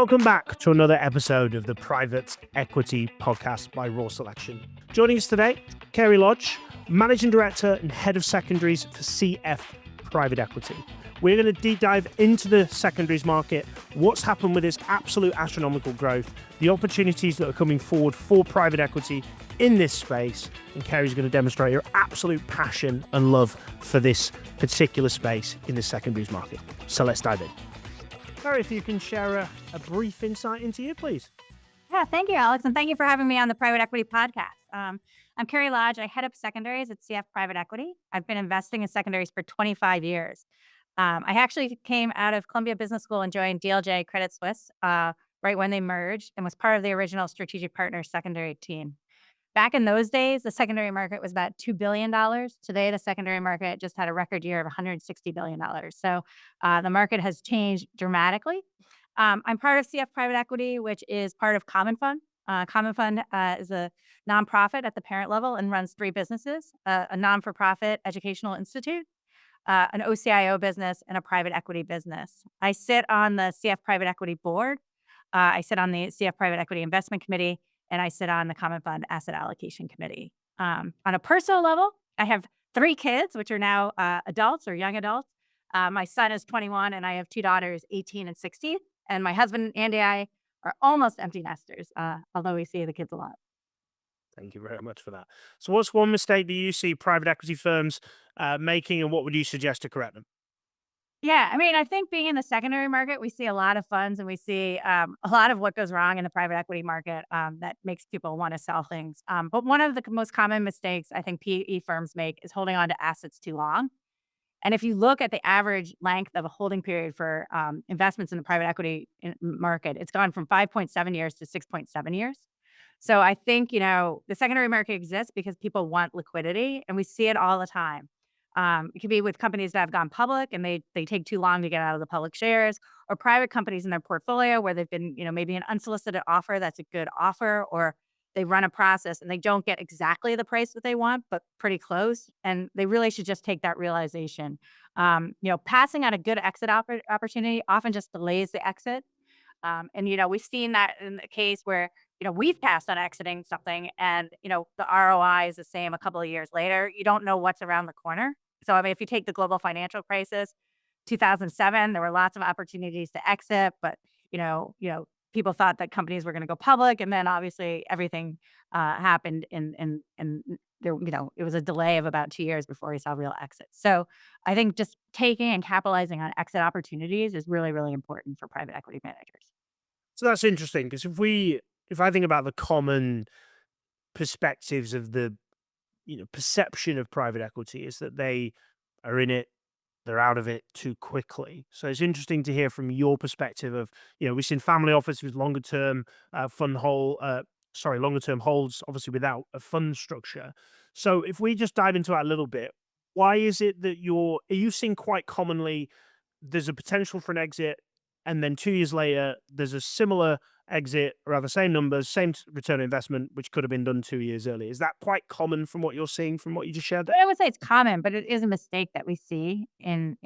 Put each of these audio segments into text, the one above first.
Welcome back to another episode of the Private Equity Podcast by Raw Selection. Joining us today, Cari Lodge, Managing Director and Head of Secondaries for CF Private Equity. We're going to deep dive into the secondaries market, what's happened with its absolute astronomical growth, the opportunities that are coming forward for private equity in this space, and Cari's going to demonstrate her absolute passion and love for this particular space in the secondaries market. So let's dive in. Cari, if you can share a brief insight into you, please. Yeah, thank you, Alex, and thank you for having me on the Private Equity Podcast. I'm Cari Lodge. I head up secondaries at CF Private Equity. I've been investing in secondaries for 25 years. I actually came out of Columbia Business School and joined DLJ Credit Suisse right when they merged and was part of the original Strategic Partners secondary team. Back in those days, the secondary market was about $2 billion. Today, the secondary market just had a record year of $160 billion. So the market has changed dramatically. I'm part of CF Private Equity, which is part of Common Fund. Common Fund is a nonprofit at the parent level and runs three businesses, a non-for-profit educational institute, an OCIO business, and a private equity business. I sit on the CF Private Equity board. I sit on the CF Private Equity Investment Committee, and I sit on the Common Fund Asset Allocation Committee. On a personal level, I have three kids, which are now adults or young adults. My son is 21, and I have two daughters, 18 and 16. And my husband, Andy, and I are almost empty nesters, although we see the kids a lot. Thank you very much for that. So what's one mistake that you see private equity firms making, and what would you suggest to correct them? Yeah, I mean, I think being in the secondary market, we see a lot of funds and we see a lot of what goes wrong in the private equity market that makes people want to sell things. But one of the most common mistakes I think PE firms make is holding on to assets too long. And if you look at the average length of a holding period for investments in the private equity market, it's gone from 5.7 years to 6.7 years. So I think, the secondary market exists because people want liquidity, and we see it all the time. It could be with companies that have gone public and they take too long to get out of the public shares, or private companies in their portfolio where they've been, maybe an unsolicited offer that's a good offer, or they run a process and they don't get exactly the price that they want, but pretty close. And they really should just take that realization. Passing on a good exit opportunity often just delays the exit. And we've seen that in the case where, we've passed on exiting something and, the ROI is the same a couple of years later. You don't know what's around the corner. So, I mean, if you take the global financial crisis, 2007, there were lots of opportunities to exit, but, people thought that companies were going to go public. And then obviously everything happened and there, it was a delay of about 2 years before we saw real exits. So I think just taking and capitalizing on exit opportunities is really, really important for private equity managers. So that's interesting, because if I think about the common perspectives of the perception of private equity, is that they are in it, they're out of it too quickly. So it's interesting to hear from your perspective of, we've seen family offices with longer term longer term holds, obviously without a fund structure. So if we just dive into that a little bit, why is it that are you seeing quite commonly there's a potential for an exit, and then 2 years later there's a similar exit around the same numbers, same return on investment, which could have been done 2 years earlier? Is that quite common from what you're seeing from what you just shared there? I would say it's common, but it is a mistake that we see in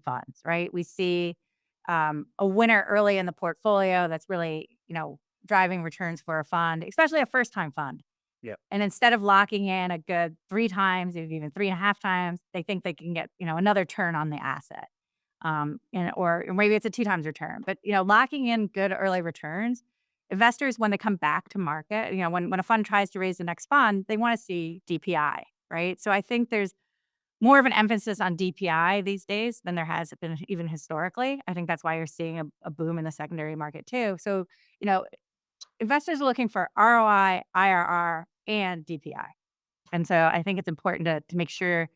funds, right? We see a winner early in the portfolio that's really, driving returns for a fund, especially a first time fund. Yeah. And instead of locking in a good 3 times, even 3.5 times, they think they can get, another turn on the asset. Or maybe it's a 2 times return, but, locking in good early returns, investors, when they come back to market, when a fund tries to raise the next fund, they want to see DPI, right? So I think there's more of an emphasis on DPI these days than there has been even historically. I think that's why you're seeing a boom in the secondary market too. So, investors are looking for ROI, IRR, and DPI. And so I think it's important to make sure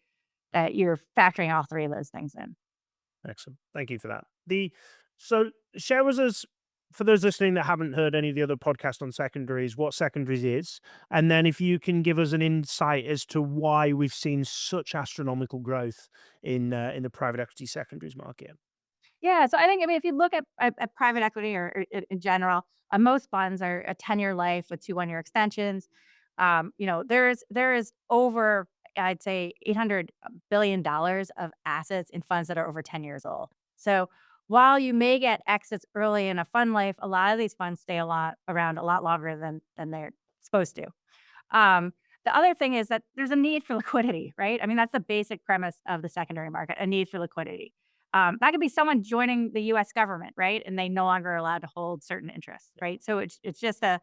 that you're factoring all three of those things in. Excellent. Thank you for that. So share with us, for those listening that haven't heard any of the other podcasts on secondaries, what secondaries is, and then if you can give us an insight as to why we've seen such astronomical growth in the private equity secondaries market. Yeah, so I think, if you look at private equity or in general, most funds are a 10-year life with 2 1-year extensions. There is over, I'd say, $800 billion of assets in funds that are over 10 years old. So while you may get exits early in a fund life, a lot of these funds stay around a lot longer than they're supposed to. Um, the other thing is that there's a need for liquidity, right? I mean, that's the basic premise of the secondary market, a need for liquidity. That could be someone joining the US government, right? And they no longer are allowed to hold certain interests, right? So it's just a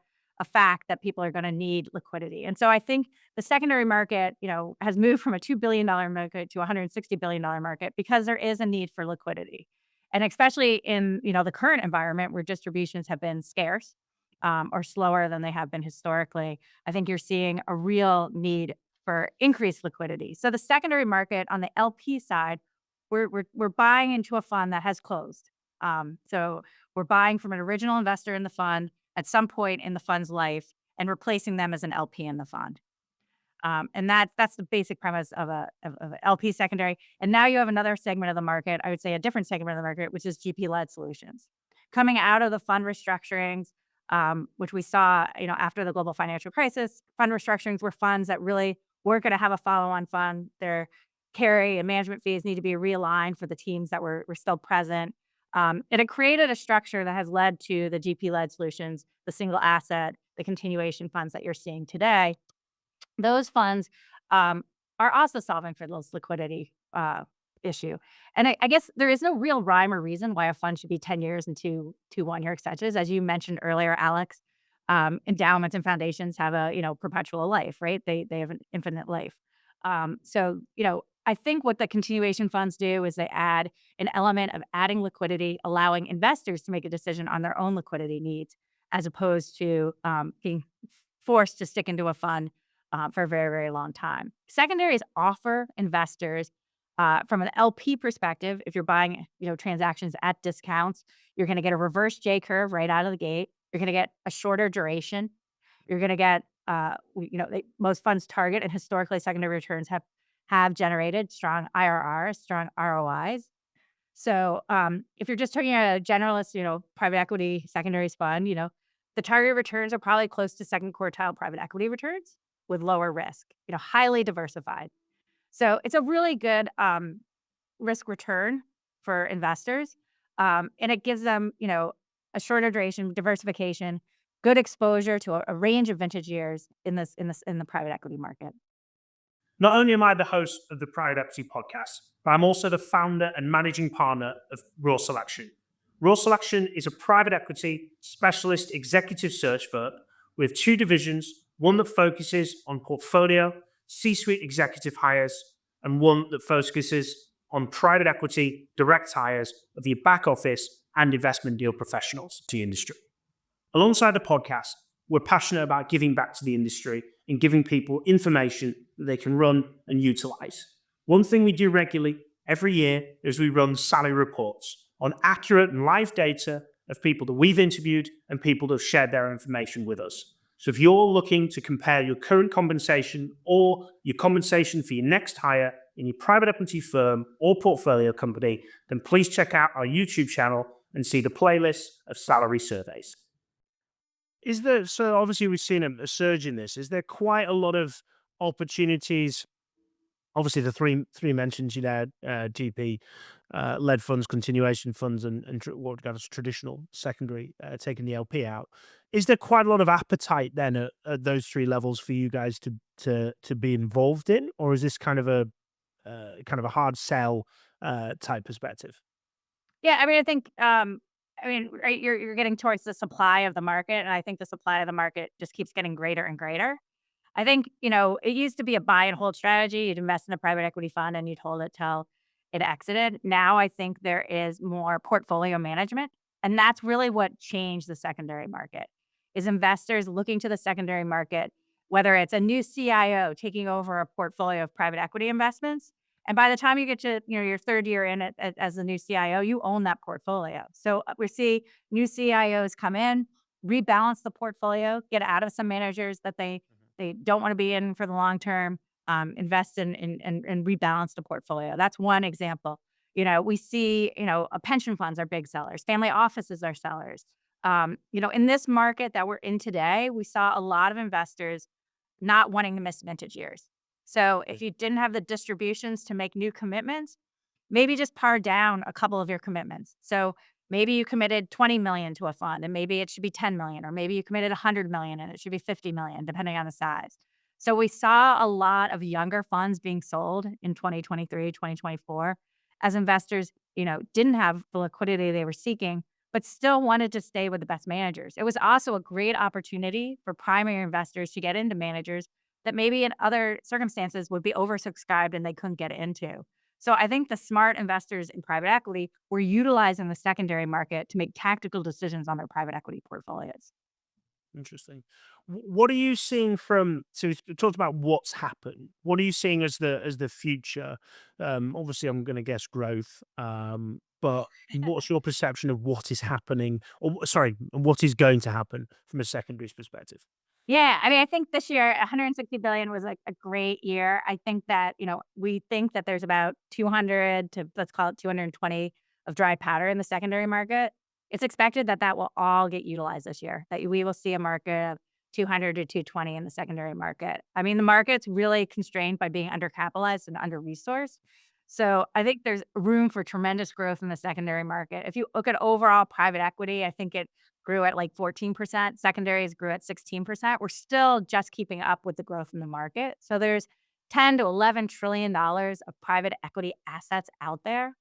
fact that people are going to need liquidity. And so I think the secondary market, has moved from a $2 billion market to a $160 billion market because there is a need for liquidity. And especially in, the current environment where distributions have been scarce, or slower than they have been historically, I think you're seeing a real need for increased liquidity. So the secondary market on the LP side, we're buying into a fund that has closed. So we're buying from an original investor in the fund at some point in the fund's life and replacing them as an LP in the fund. And that's the basic premise of a LP secondary. And now you have another segment of the market, I would say a different segment of the market, which is GP-led solutions. Coming out of the fund restructurings, which we saw, after the global financial crisis, fund restructurings were funds that really weren't going to have a follow-on fund. Their carry and management fees need to be realigned for the teams that were still present. And it created a structure that has led to the GP-led solutions, the single asset, the continuation funds that you're seeing today. Those funds are also solving for those liquidity issue. And I guess there is no real rhyme or reason why a fund should be 10 years and two 1-year extensions. As you mentioned earlier, Alex, endowments and foundations have a, perpetual life, right? They have an infinite life. So, I think what the continuation funds do is they add an element of adding liquidity, allowing investors to make a decision on their own liquidity needs, as opposed to being forced to stick into a fund for a very, very long time. Secondaries offer investors, from an LP perspective, if you're buying, transactions at discounts, you're going to get a reverse J curve right out of the gate. You're going to get a shorter duration. You're going to get, most funds target, and historically, secondary returns have generated strong IRRs, strong ROIs. So, if you're just talking a generalist, private equity secondaries fund, the target returns are probably close to second quartile private equity returns with lower risk, highly diversified. So it's a really good risk return for investors, and it gives them, a shorter duration, diversification, good exposure to a range of vintage years in the private equity market. Not only am I the host of the Private Equity podcast, but I'm also the founder and managing partner of Raw Selection. Raw Selection is a private equity specialist executive search firm with two divisions, one that focuses on portfolio, C-suite executive hires, and one that focuses on private equity direct hires of the back office and investment deal professionals to the industry. Alongside the podcast, we're passionate about giving back to the industry and giving people information that they can run and utilize. One thing we do regularly every year is we run salary reports on accurate and live data of people that we've interviewed and people that have shared their information with us. So if you're looking to compare your current compensation or your compensation for your next hire in your private equity firm or portfolio company, then please check out our YouTube channel and see the playlist of salary surveys. So obviously we've seen a surge in this. Is there quite a lot of opportunities? Obviously the three mentions you had, GP led funds, continuation funds, and what regards traditional secondary, taking the LP out. Is there quite a lot of appetite then at those three levels for you guys to be involved in, or is this kind of a hard sell type perspective? Yeah, I mean, I think, right, you're getting towards the supply of the market, and I think the supply of the market just keeps getting greater and greater. I think, it used to be a buy and hold strategy. You'd invest in a private equity fund and you'd hold it till it exited. Now I think there is more portfolio management, and that's really what changed the secondary market. Is investors looking to the secondary market, whether it's a new CIO taking over a portfolio of private equity investments, and by the time you get to, your third year in it as a new CIO, you own that portfolio. So we see new CIOs come in, rebalance the portfolio, get out of some managers that they don't want to be in for the long term, invest in and rebalance the portfolio. That's one example. We see, pension funds are big sellers, family offices are sellers. In this market that we're in today, we saw a lot of investors not wanting to miss vintage years. So if you didn't have the distributions to make new commitments, maybe just par down a couple of your commitments. So maybe you committed 20 million to a fund and maybe it should be 10 million, or maybe you committed 100 million and it should be 50 million, depending on the size. So we saw a lot of younger funds being sold in 2023, 2024, as investors, didn't have the liquidity they were seeking, but still wanted to stay with the best managers. It was also a great opportunity for primary investors to get into managers that maybe in other circumstances would be oversubscribed and they couldn't get into. So I think the smart investors in private equity were utilizing the secondary market to make tactical decisions on their private equity portfolios. Interesting. What are you seeing from? So we talked about what's happened. What are you seeing as the future? Obviously, I'm going to guess growth. But what's your perception of what is happening, or sorry, what is going to happen from a secondaries perspective? Yeah, I mean, I think this year 160 billion was like a great year. I think that, we think that there's about 200 to, let's call it 220 of dry powder in the secondary market. It's expected that that will all get utilized this year, that we will see a market of 200 to 220 in the secondary market. I mean, the market's really constrained by being undercapitalized and under-resourced. So I think there's room for tremendous growth in the secondary market. If you look at overall private equity, I think it grew at like 14%. Secondaries grew at 16%. We're still just keeping up with the growth in the market. So there's 10 to 11 trillion dollars of private equity assets out there.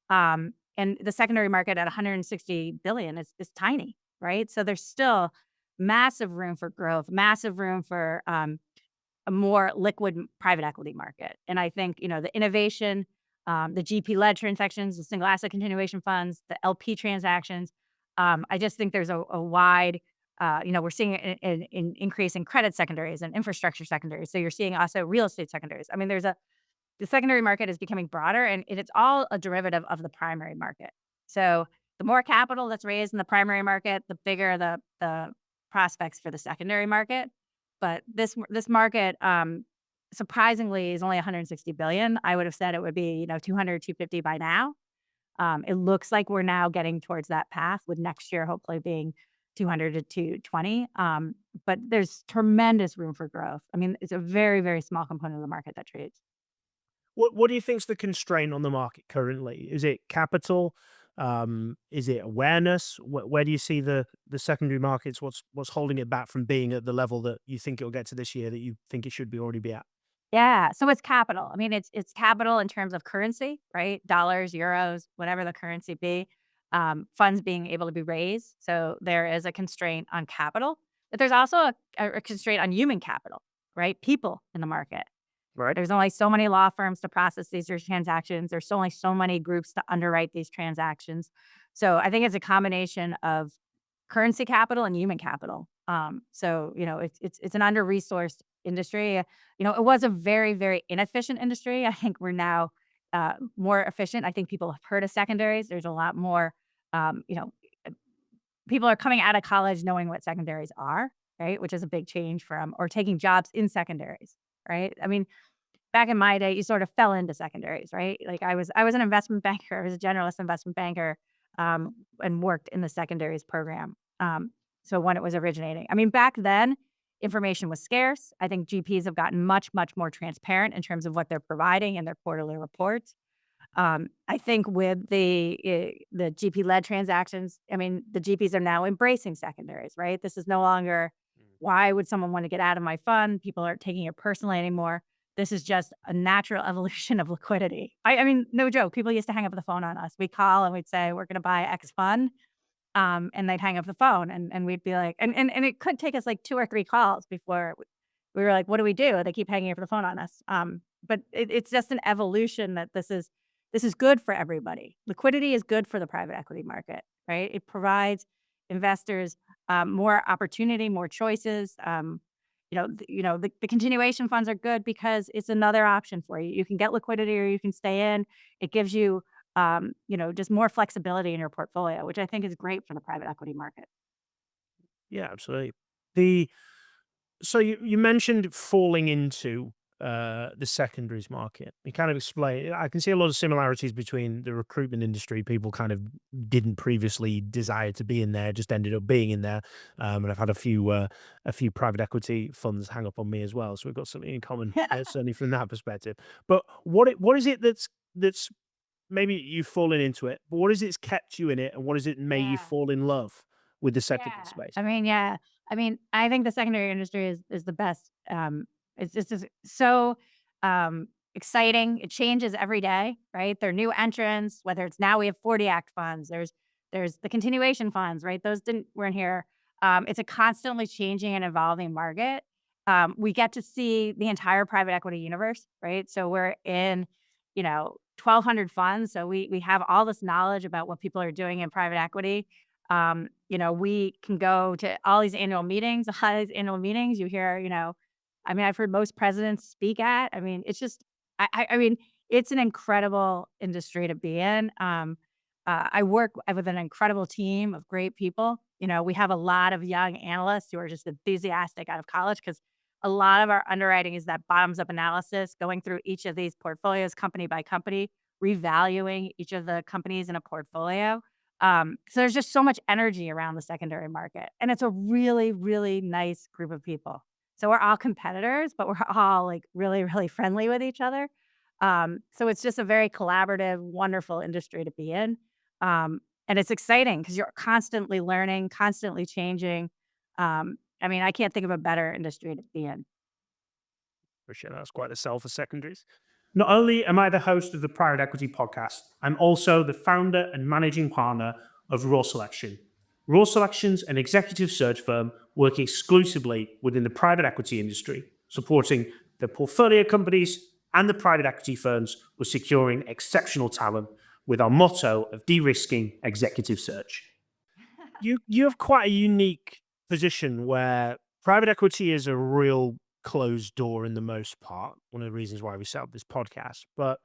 And the secondary market at 160 billion is tiny, right? So there's still massive room for growth, massive room for a more liquid private equity market. And I think, the innovation, the GP-led transactions, the single asset continuation funds, the LP transactions, I just think there's a wide, we're seeing an increase in credit secondaries and infrastructure secondaries. So you're seeing also real estate secondaries. I mean, the secondary market is becoming broader and it's all a derivative of the primary market. So the more capital that's raised in the primary market, the bigger the prospects for the secondary market. But this market, surprisingly, is only 160 billion. I would have said it would be, 200, 250 by now. It looks like we're now getting towards that path, with next year hopefully being 200 to 220. But there's tremendous room for growth. I mean, it's a very, very small component of the market that trades. What do you think's the constraint on the market currently? Is it capital? Is it awareness? Where do you see the secondary markets? What's holding it back from being at the level that you think it'll get to this year, that you think it should be already be at? Yeah, so it's capital. I mean, it's capital in terms of currency, right? Dollars, euros, whatever the currency be, funds being able to be raised. So there is a constraint on capital, but there's also a constraint on human capital, right? People in the market. Right. There's only so many law firms to process these transactions. There's only so many groups to underwrite these transactions. So I think it's a combination of currency capital and human capital. So it's an under-resourced industry. It was a very, very inefficient industry. I think we're now more efficient. I think people have heard of secondaries. There's a lot more, people are coming out of college knowing what secondaries are, right? Which is a big change from, or taking jobs in secondaries, right? I mean, back in my day, you sort of fell into secondaries, right? Like I was an investment banker. I was a generalist investment banker, and worked in the secondaries program. So when it was originating, I mean, back then, information was scarce. I think GPs have gotten much, much more transparent in terms of what they're providing in their quarterly reports. I think with the GP-led transactions, I mean, the GPs are now embracing secondaries, right? This is no longer, why would someone want to get out of my fund? People aren't taking it personally anymore. This is just a natural evolution of liquidity. I mean, no joke. People used to hang up the phone on us. We'd call and we'd say, we're going to buy X fund. And they'd hang up the phone and we'd be like, and it could take us like 2 or 3 calls before we were like, what do we do? They keep hanging up the phone on us. But it's just an evolution that this is good for everybody. Liquidity is good for the private equity market, right? It provides investors more opportunity, more choices. The continuation funds are good because it's another option for you. You can get liquidity or you can stay in. It gives you, just more flexibility in your portfolio, which I think is great for the private equity market. Yeah, absolutely. The So you mentioned falling into the secondaries market. You kind of explain. I can see a lot of similarities between the recruitment industry. People kind of didn't previously desire to be in there, just ended up being in there. And I've had a few private equity funds hang up on me as well. So we've got something in common, certainly from that perspective. But what is it that's maybe you've fallen into it, but what is it's kept you in it, and what has it made you Yeah. fall in love with the secondary Yeah. space? I mean, yeah. I mean, I think the secondary industry is the best. It's just so exciting. It changes every day, right? There are new entrants, whether it's now we have 40 Act funds, there's the continuation funds, right? Those didn't weren't here. It's a constantly changing and evolving market. We get to see the entire private equity universe, right? So we're in, 1,200 funds. So we have all this knowledge about what people are doing in private equity. We can go to all these annual meetings, all these annual meetings you hear, I mean, I've heard most presidents speak at. I mean, it's just, I mean, it's an incredible industry to be in. I work with an incredible team of great people. We have a lot of young analysts who are just enthusiastic out of college because a lot of our underwriting is that bottoms up analysis, going through each of these portfolios, company by company, revaluing each of the companies in a portfolio. So there's just so much energy around the secondary market, and it's a really, really nice group of people. So we're all competitors, but we're all like really, really friendly with each other. So it's just a very collaborative, wonderful industry to be in. And it's exciting because you're constantly learning, constantly changing. I mean, I can't think of a better industry to be in. Appreciate that. That's quite the sell for secondaries. Not only am I the host of the Private Equity Podcast, I'm also the founder and managing partner of Raw Selection. Raw Selection's an executive search firm working exclusively within the private equity industry, supporting the portfolio companies and the private equity firms with securing exceptional talent with our motto of de-risking executive search. You have quite a unique position where private equity is a real closed door in the most part. One of the reasons why we set up this podcast, but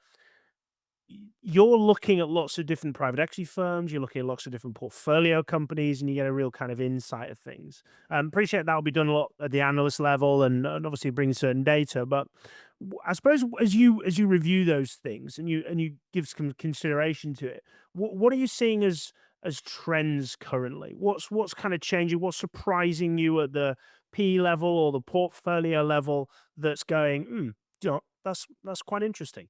you're looking at lots of different private equity firms, you're looking at lots of different portfolio companies, and you get a real kind of insight of things. Appreciate that will be done a lot at the analyst level, and obviously bring certain data. But I suppose as you review those things and you give some consideration to it, what are you seeing as trends currently? What's kind of changing? What's surprising you at the P level or the portfolio level that's going, that's quite interesting.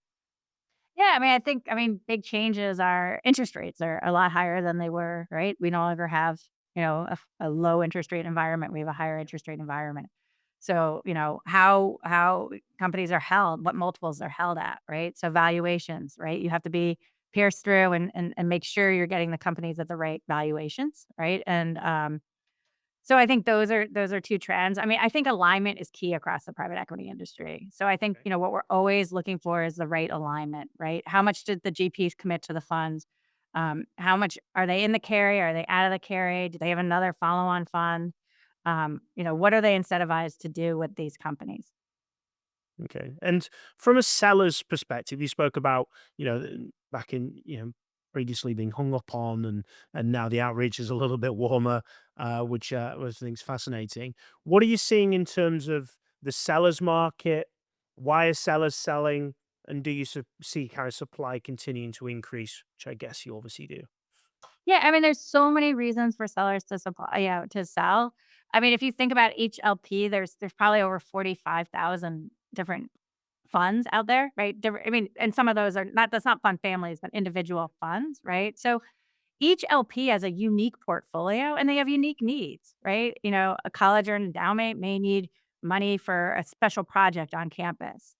Yeah, I mean, big changes are interest rates are a lot higher than they were, right? We no longer have, a low interest rate environment. We have a higher interest rate environment. So, how companies are held, what multiples they're held at, right? So valuations, right? You have to be pierced through and make sure you're getting the companies at the right valuations, right? And so I think those are 2 trends. I mean, I think alignment is key across the private equity industry. So I think, what we're always looking for is the right alignment, right? How much did the GPs commit to the funds? How much are they in the carry? Are they out of the carry? Do they have another follow-on fund? What are they incentivized to do with these companies? Okay. And from a seller's perspective, you spoke about, back in, previously being hung up on, and now the outreach is a little bit warmer, which was things fascinating. What are you seeing in terms of the seller's market? Why are sellers selling? And do you see kind of supply continuing to increase, which I guess you obviously do? Yeah, I mean, there's so many reasons for sellers to supply, to sell. I mean, if you think about each LP, there's probably over 45,000 different funds out there, right? Different, I mean, and some of those are not that's not fund families, but individual funds, right? So each LP has a unique portfolio and they have unique needs, right? A college or an endowment may need money for a special project on campus.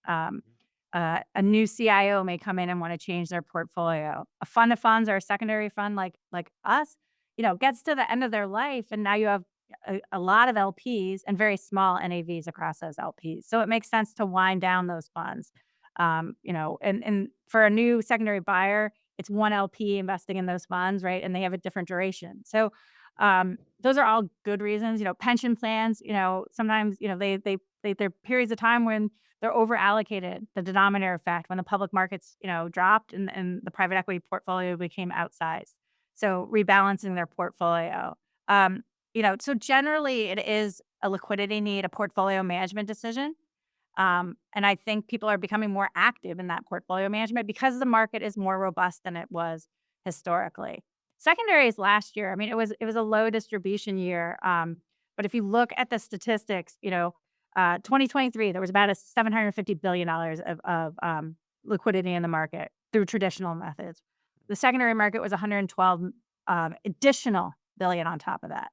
A new CIO may come in and want to change their portfolio. A fund of funds or a secondary fund like us, gets to the end of their life, and now you have a lot of LPs and very small NAVs across those LPs. So it makes sense to wind down those funds. And for a new secondary buyer, it's one LP investing in those funds, right? And they have a different duration. So those are all good reasons. Pension plans, sometimes, there are periods of time when they're over allocated, the denominator effect, when the public markets, dropped and the private equity portfolio became outsized. So rebalancing their portfolio. So generally it is a liquidity need, a portfolio management decision. And I think people are becoming more active in that portfolio management because the market is more robust than it was historically. Secondaries last year, I mean, it was a low distribution year. But if you look at the statistics, 2023, there was about a $750 billion of liquidity in the market. through traditional methods. The secondary market was 112 additional billion on top of that.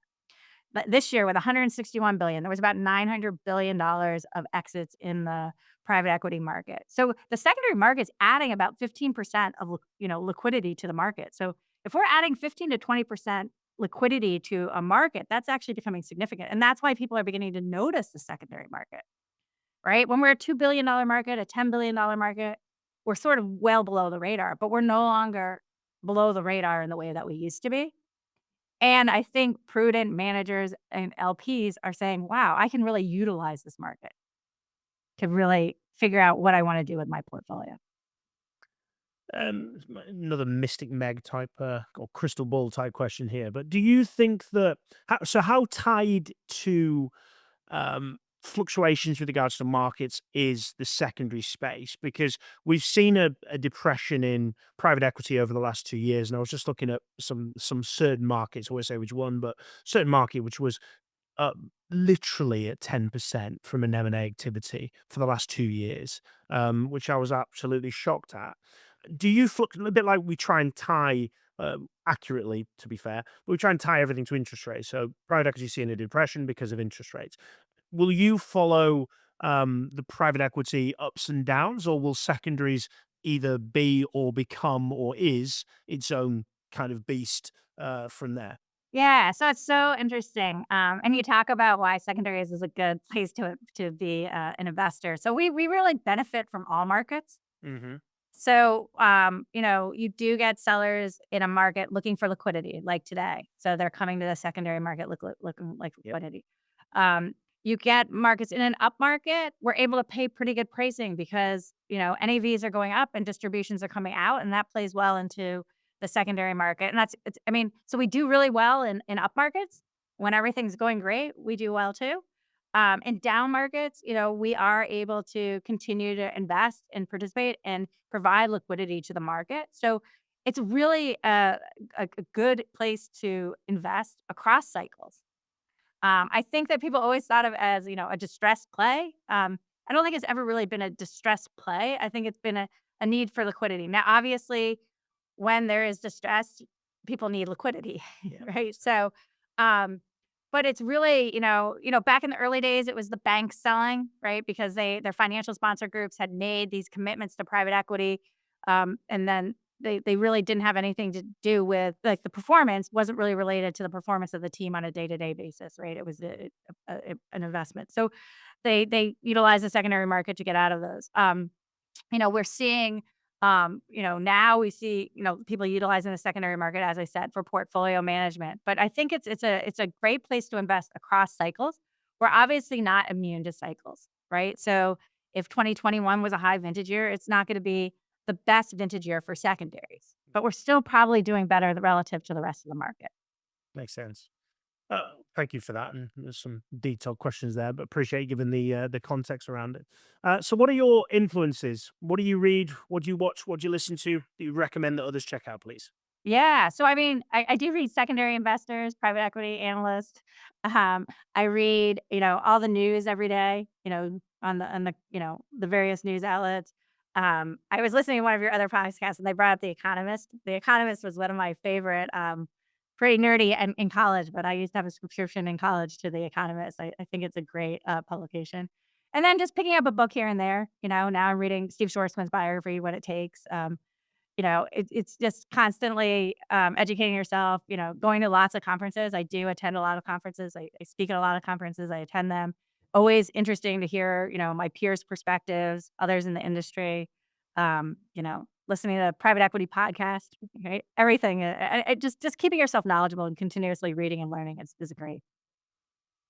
But this year with 161 billion, there was about $900 billion of exits in the private equity market. So the secondary market is adding about 15% of liquidity to the market. So if we're adding 15 to 20% liquidity to a market, that's actually becoming significant. And that's why people are beginning to notice the secondary market, right? When we're a $2 billion market, a $10 billion market, we're sort of well below the radar, but we're no longer below the radar in the way that we used to be. And I think prudent managers and LPs are saying, wow, I can really utilize this market to really figure out what I want to do with my portfolio. Another Mystic Meg type or crystal ball type question here, but do you think that how tied to fluctuations with regards to markets is the secondary space? Because we've seen a depression in private equity over the last 2 years, and I was just looking at some certain markets. I won't say which one, but certain market which was up literally at 10% from an M&A activity for the last 2 years, which I was absolutely shocked at. Do you a bit like we try and tie accurately, to be fair, but we try and tie everything to interest rates. So private equity seeing a depression because of interest rates. Will you follow the private equity ups and downs, or will secondaries either be or become or is its own kind of beast from there? Yeah, so it's so interesting. And you talk about why secondaries is a good place to be an investor. So we really benefit from all markets. Hmm. So, you do get sellers in a market looking for liquidity, like today. So they're coming to the secondary market looking like Yep. liquidity. Um, you get markets in an up market. We're able to pay pretty good pricing because NAVs are going up and distributions are coming out, and that plays well into the secondary market. And so we do really well in up markets when everything's going great. We do well too. In down markets, we are able to continue to invest and participate and provide liquidity to the market. So it's really a good place to invest across cycles. I think that people always thought of as, a distressed play. I don't think it's ever really been a distressed play. I think it's been a need for liquidity. Now, obviously, when there is distress, people need liquidity, Yeah. right? So, but it's really, back in the early days, it was the banks selling, right? Because their financial sponsor groups had made these commitments to private equity, and then they really didn't have anything to do with like the performance wasn't really related to the performance of the team on a day-to-day basis, right? It was an investment. So they utilize the secondary market to get out of those. We're seeing, now we see, people utilizing the secondary market, as I said, for portfolio management. But I think it's a great place to invest across cycles. We're obviously not immune to cycles, right? So if 2021 was a high vintage year, it's not going to be the best vintage year for secondaries, but we're still probably doing better relative to the rest of the market. Makes sense. Thank you for that. And there's some detailed questions there, but appreciate you giving the context around it. So, what are your influences? What do you read? What do you watch? What do you listen to? Do you recommend that others check out, please? Yeah. So, I mean, I do read secondary investors, private equity analysts. Um, I read, all the news every day, on the various news outlets. I was listening to one of your other podcasts and they brought up The Economist. The Economist was one of my favorite, pretty nerdy in college, but I used to have a subscription in college to The Economist. I think it's a great publication. And then just picking up a book here and there, now I'm reading Steve Schwarzman's biography, What It Takes. It's just constantly, educating yourself, going to lots of conferences. I do attend a lot of conferences. I speak at a lot of conferences. I attend them. Always interesting to hear, my peers' perspectives, others in the industry, listening to private equity podcast, right? Everything. Just keeping yourself knowledgeable and continuously reading and learning is great.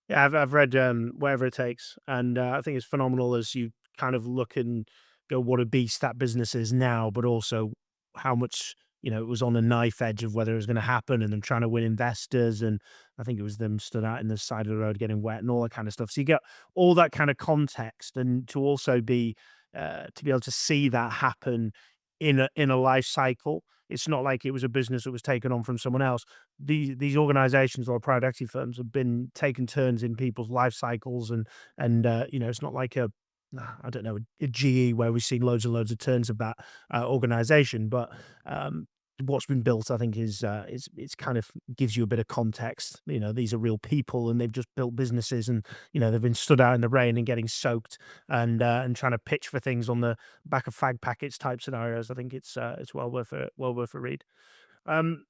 Yeah, I've read Whatever It Takes, and I think it's phenomenal as you kind of look and go, what a beast that business is now, but also how much it was on the knife edge of whether it was going to happen, and them trying to win investors, and I think it was them stood out in the side of the road getting wet and all that kind of stuff. So you get all that kind of context, and to also be to be able to see that happen in a life cycle. It's not like it was a business that was taken on from someone else. These organizations or private equity firms have been taking turns in people's life cycles, and it's not like I don't know, a GE where we've seen loads and loads of turns of that organization. But what's been built, I think, is it's kind of gives you a bit of context. You know, these are real people, and they've just built businesses, and they've been stood out in the rain and getting soaked, and trying to pitch for things on the back of fag packets type scenarios. I think it's well worth a read. Um,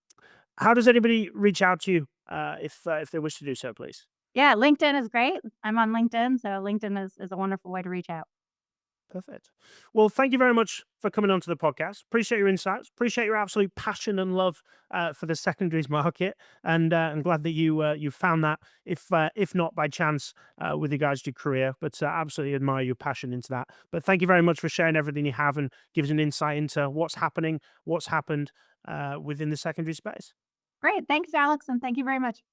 how does anybody reach out to you if they wish to do so, please? Yeah, LinkedIn is great. I'm on LinkedIn, so LinkedIn is a wonderful way to reach out. Perfect. Well, thank you very much for coming onto the podcast. Appreciate your insights. Appreciate your absolute passion and love for the secondaries market, and I'm glad that you found that. If not by chance with regards to your career, but absolutely admire your passion into that. But thank you very much for sharing everything you have and gives an insight into what's happening, what's happened within the secondary space. Great. Thanks, Alex, and thank you very much.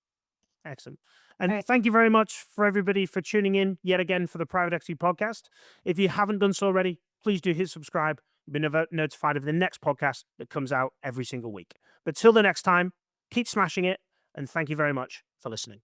Excellent. All And right. thank you very much for everybody for tuning in yet again for the Private Equity Podcast. If you haven't done so already, please do hit subscribe. You'll be notified of the next podcast that comes out every single week. But till the next time, keep smashing it. And thank you very much for listening.